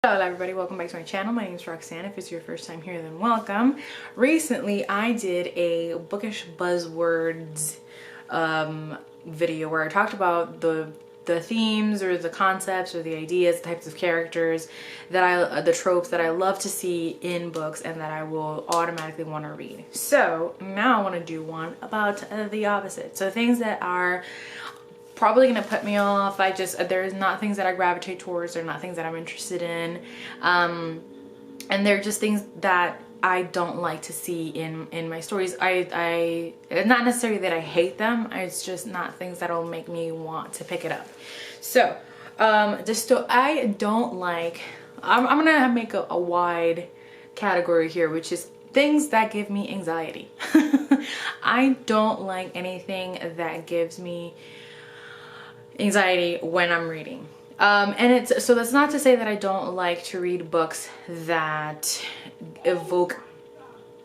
Hello everybody, welcome back to my channel. My name is Roxanne. If it's your first time here, then welcome. Recently I did a bookish buzzwords video where I talked about the themes or the concepts or the ideas, the types of characters that the tropes that I love to see in books and that I will automatically want to read. So now I want to do one about the opposite. So things that are probably gonna put me off. There's not things that I gravitate towards. They're not things that I'm interested in, and they're just things that I don't like to see in my stories. It's not necessarily that I hate them. It's just not things that'll make me want to pick it up. So I don't like. I'm gonna make a wide category here, which is things that give me anxiety. I don't like anything that gives me anxiety when I'm reading. So that's not to say that I don't like to read books that evoke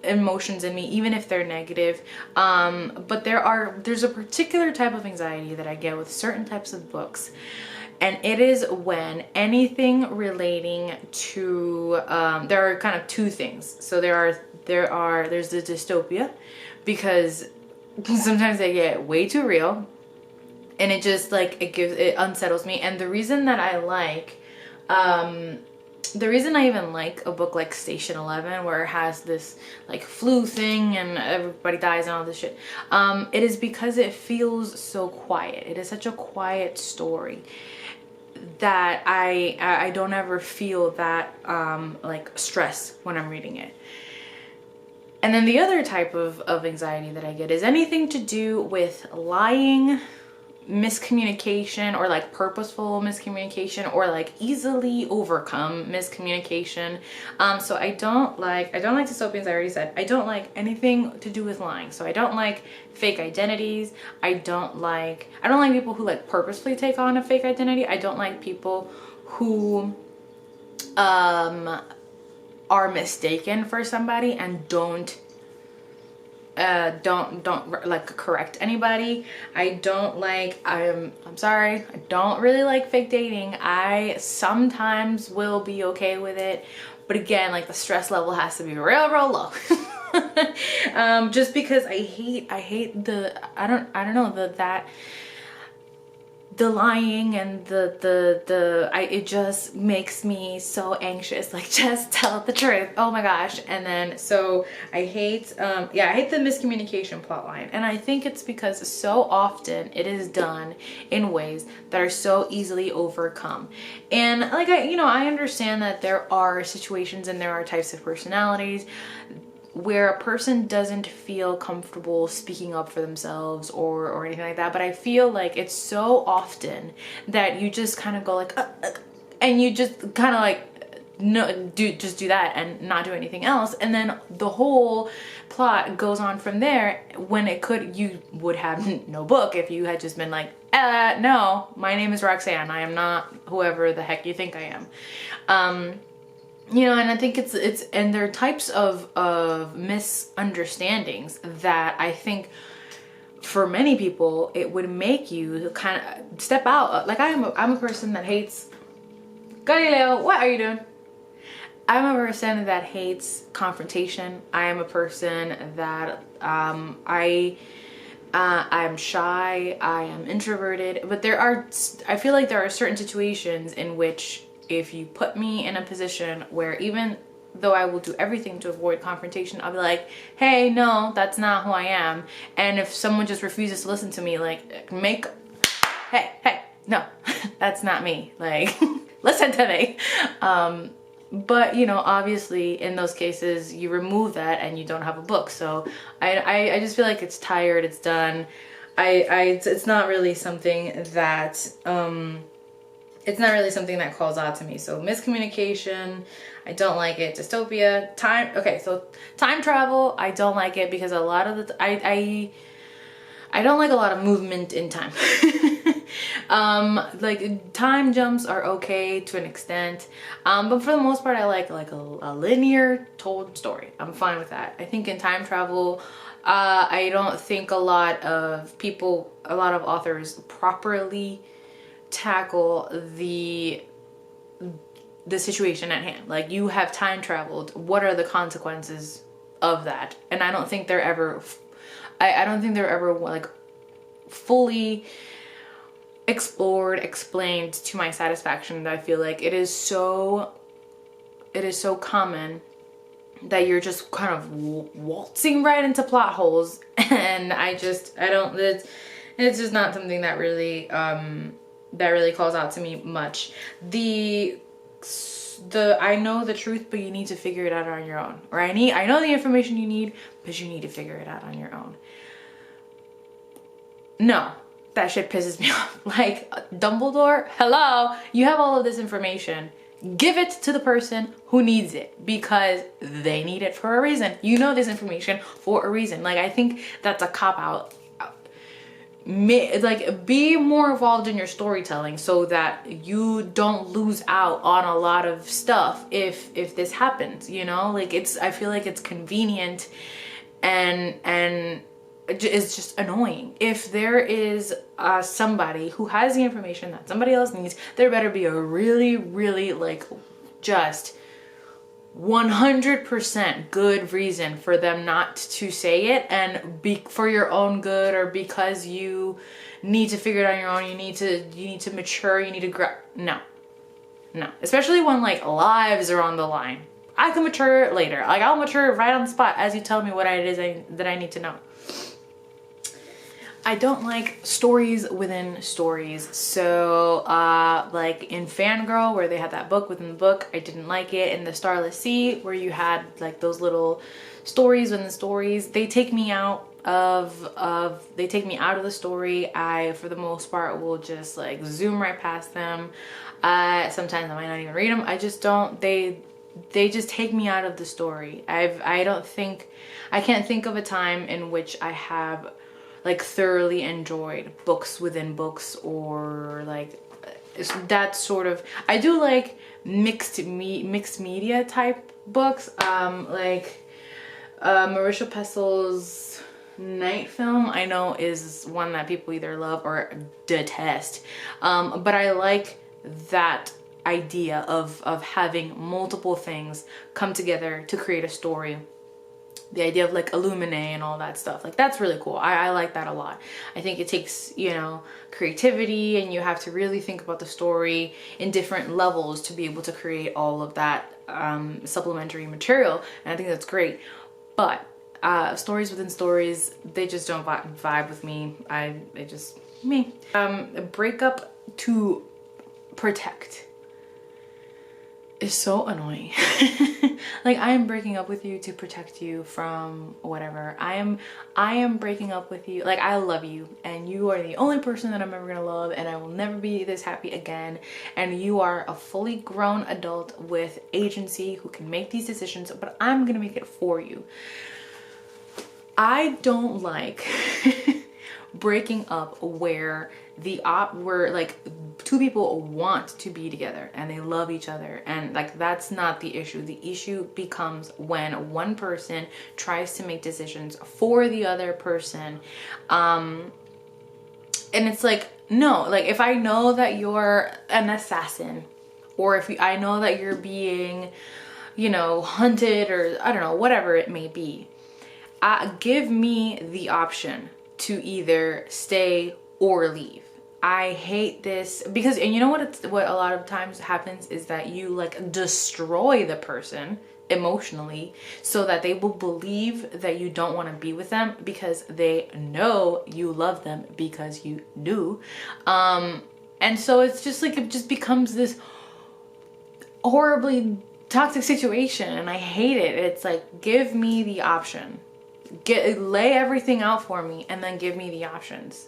emotions in me, even if they're negative. But there's a particular type of anxiety that I get with certain types of books. And it is when anything relating to, there are kind of two things. So there's the dystopia, because sometimes they get way too real. And it just it unsettles me. And the reason that the reason I even like a book like Station 11, where it has this like flu thing and everybody dies and all this shit, it is because it feels so quiet. It is such a quiet story that I don't ever feel that like stress when I'm reading it. And then the other type of anxiety that I get is anything to do with lying, miscommunication, or like purposeful miscommunication, or like easily overcome miscommunication. So I don't like dystopians. I already said I don't like anything to do with lying. So I don't like fake identities. I don't like people who like purposefully take on a fake identity. I don't like people who are mistaken for somebody and don't like correct anybody. I'm sorry, I don't really like fake dating. I sometimes will be okay with it, but again, like the stress level has to be real low. Just because I hate the lying and it just makes me so anxious. Like, just tell the truth. Oh my gosh. And then so I hate the miscommunication plot line. And I think it's because so often it is done in ways that are so easily overcome. And like I understand that there are situations and there are types of personalities where a person doesn't feel comfortable speaking up for themselves or anything like that. But I feel like it's so often that you just kind of go like, and you just kind of like, just do that and not do anything else. And then the whole plot goes on from there, when you would have no book if you had just been like, no, my name is Roxanne. I am not whoever the heck you think I am. And I think and there are types of misunderstandings that I think for many people it would make you kind of step out. Like I'm a person that hates, Galileo, what are you doing? I'm a person that hates confrontation. I am a person that I'm shy, I am introverted, but I feel like there are certain situations in which if you put me in a position where, even though I will do everything to avoid confrontation, I'll be like, hey, no, that's not who I am. And if someone just refuses to listen to me, like, hey, no, that's not me. Like, listen to me. But obviously in those cases you remove that and you don't have a book. So I just feel like it's tired, it's done. It's not really something that calls out to me. So miscommunication, I don't like it. Dystopia, time travel, I don't like it because a lot of I don't like a lot of movement in time. Like time jumps are okay to an extent, but for the most part I like a linear told story. I'm fine with that. I think in time travel, I don't think a lot of authors properly tackle the the situation at hand. Like, you have time traveled. What are the consequences of that? And I don't think they're ever, I don't think they're ever like fully explored, explained to my satisfaction. That I feel like it is so common that you're just kind of waltzing right into plot holes, and I don't, it's just not something that really calls out to me much. I know the truth, but you need to figure it out on your own. Or I know the information you need, but you need to figure it out on your own. No, that shit pisses me off. Like, Dumbledore, hello, you have all of this information. Give it to the person who needs it, because they need it for a reason. You know this information for a reason. Like, I think that's a cop-out. Like, be more involved in your storytelling so that you don't lose out on a lot of stuff if this happens, you know? Like, I feel like it's convenient and it's just annoying. If there is somebody who has the information that somebody else needs, there better be a really, really, like, just 100% good reason for them not to say it, and for your own good, or because you need to figure it out on your own. You need to mature. You need to grow. No, especially when, like, lives are on the line. I can mature later. Like, I'll mature right on the spot as you tell me what it is that I need to know. I don't like stories within stories. So, like in Fangirl, where they had that book within the book, I didn't like it. In The Starless Sea, where you had like those little stories within the stories, they take me out of the story. I, for the most part, will just like zoom right past them. Sometimes I might not even read them. I just don't. They just take me out of the story. I can't think of a time in which I have like thoroughly enjoyed books within books, or like that sort of. I do like mixed media type books, like Marisha Pessel's Night Film, I know, is one that people either love or detest, but I like that idea of having multiple things come together to create a story. The idea of like Illuminae and all that stuff, like, that's really cool. I like that a lot. I think it takes, you know, creativity, and you have to really think about the story in different levels to be able to create all of that supplementary material, and I think that's great. But stories within stories, they just don't vibe with me. They just me. Break up to protect is so annoying. Like, I am breaking up with you to protect you from whatever. I am breaking up with you. Like, I love you, and you are the only person that I'm ever gonna love, and I will never be this happy again. And you are a fully grown adult with agency who can make these decisions, but I'm gonna make it for you. I don't like breaking up where like two people want to be together and they love each other, and like, that's not the issue. The issue becomes when one person tries to make decisions for the other person, and it's like, no, like, if I know that you're an assassin, or if I know that you're being, you know, hunted, or I don't know, whatever it may be, give me the option to either stay or leave. I hate this because, and you know what a lot of times happens is that you like destroy the person emotionally so that they will believe that you don't want to be with them because they know you love them, because you do. And so it's just like, it just becomes this horribly toxic situation, and I hate it. It's like, give me the option. Lay everything out for me, and then give me the options.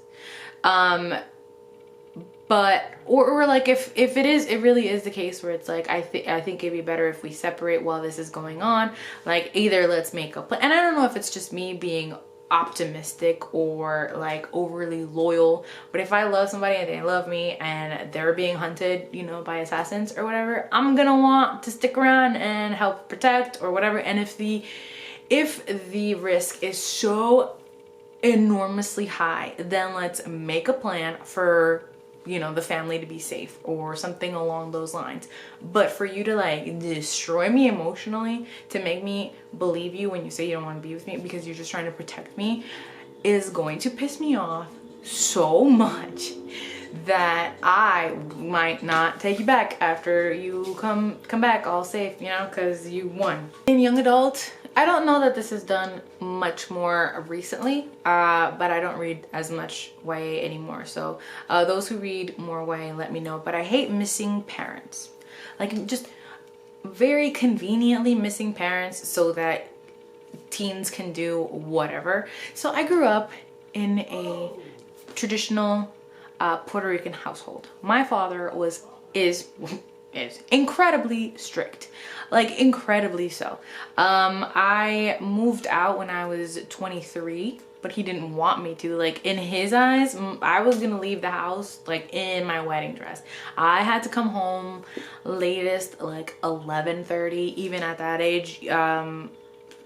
But or like, if it really is the case where it's like, I think it'd be better if we separate while this is going on. Like, either let's make a plan, and I don't know if it's just me being optimistic or like overly loyal, but if I love somebody and they love me and they're being hunted, you know, by assassins or whatever, I'm gonna want to stick around and help protect or whatever. And if the risk is so enormously high, then let's make a plan for you know, the family to be safe or something along those lines. But for you to like destroy me emotionally, to make me believe you when you say you don't want to be with me because you're just trying to protect me, is going to piss me off so much that I might not take you back after you come back all safe, you know, because you won. In young adult, I don't know that this is done much more recently, but I don't read as much YA anymore. So those who read more YA, let me know. But I hate missing parents. Like, just very conveniently missing parents so that teens can do whatever. So I grew up in a traditional Puerto Rican household. My father is incredibly strict, like incredibly so. I moved out when I was 23, but he didn't want me to. Like, in his eyes, I was gonna leave the house like in my wedding dress. I had to come home latest like 11:30, even at that age.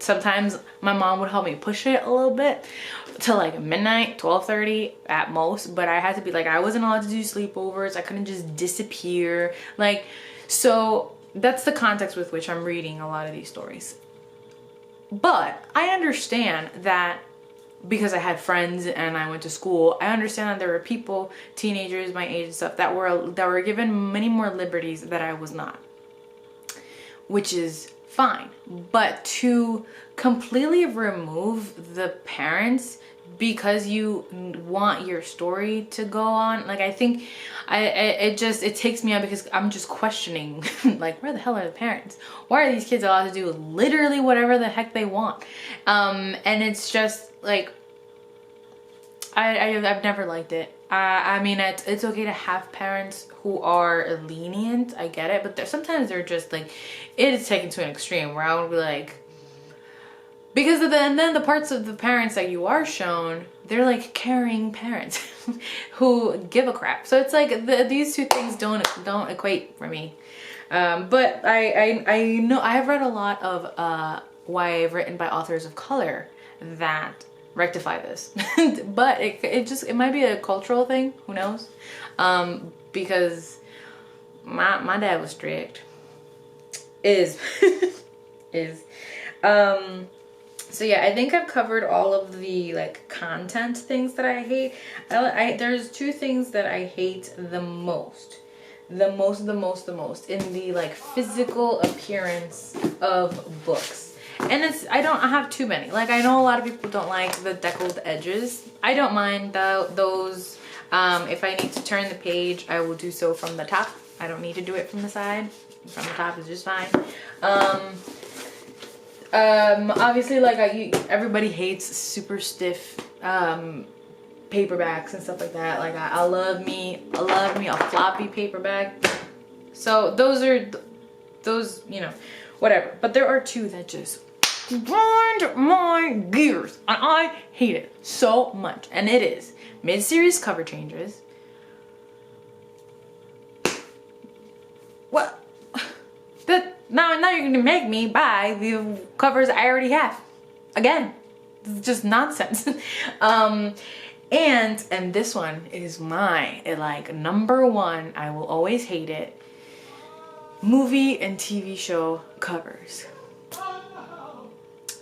Sometimes my mom would help me push it a little bit to like midnight, 12:30 at most, but I had to be like, I wasn't allowed to do sleepovers. I couldn't just disappear. Like, so that's the context with which I'm reading a lot of these stories. But I understand that because I had friends and I went to school, I understand that there were people, teenagers my age and stuff, that were given many more liberties that I was not, which is fine. But to completely remove the parents because you want your story to go on, like, I think it takes me out because I'm just questioning like, where the hell are the parents? Why are these kids allowed to do literally whatever the heck they want? And it's just like, I've never liked it. I mean, it's okay to have parents who are lenient, I get it, but sometimes they're just like, it is taken to an extreme where I would be like, because and then the parts of the parents that you are shown, they're like caring parents who give a crap. So it's like these two things don't equate for me. But I know I have read a lot of YA written by authors of color that rectify this. But it might be a cultural thing, who knows? Because my dad was strict. Is so yeah, I think I've covered all of the like content things that I hate. There's two things that I hate the most in the like physical appearance of books. And I have too many. Like, I know a lot of people don't like the deckled edges. I don't mind those. If I need to turn the page, I will do so from the top. I don't need to do it from the side. From the top is just fine. Obviously, like, everybody hates super stiff paperbacks and stuff like that. Like, I love me a floppy paperback. So those, you know, whatever. But there are two that just grind my gears, and I hate it so much. And it is mid-series cover changes. What? Now you're gonna make me buy the covers I already have again. It's just nonsense. And this one is like number one. I will always hate it. Movie and TV show covers.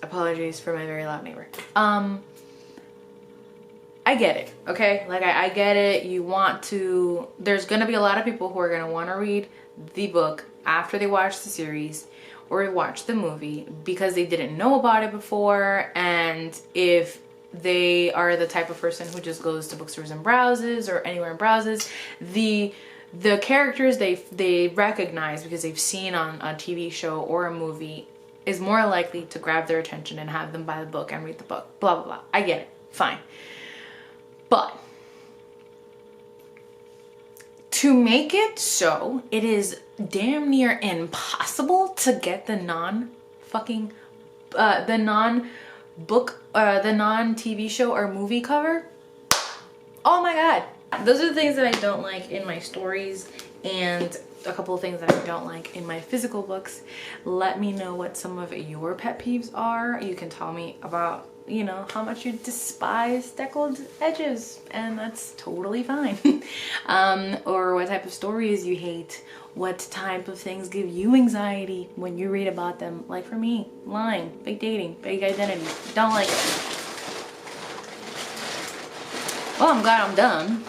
Apologies for my very loud neighbor. I get it, okay? Like, I get it. There's gonna be a lot of people who are gonna want to read the book after they watch the series or watch the movie because they didn't know about it before. And if they are the type of person who just goes to bookstores and browses or anywhere and browses, the characters they recognize because they've seen on a TV show or a movie is more likely to grab their attention and have them buy the book and read the book. Blah, blah, blah. I get it. Fine. But to make it so it is damn near impossible to get the non-TV show or movie cover. Oh my god. Those are the things that I don't like in my stories, and a couple of things that I don't like in my physical books. Let me know what some of your pet peeves are. You can tell me about, you know, how much you despise deckled edges, and that's totally fine. Or what type of stories you hate. What type of things give you anxiety when you read about them? Like for me, lying, fake dating, fake identity. Don't like it. Well, I'm glad I'm done.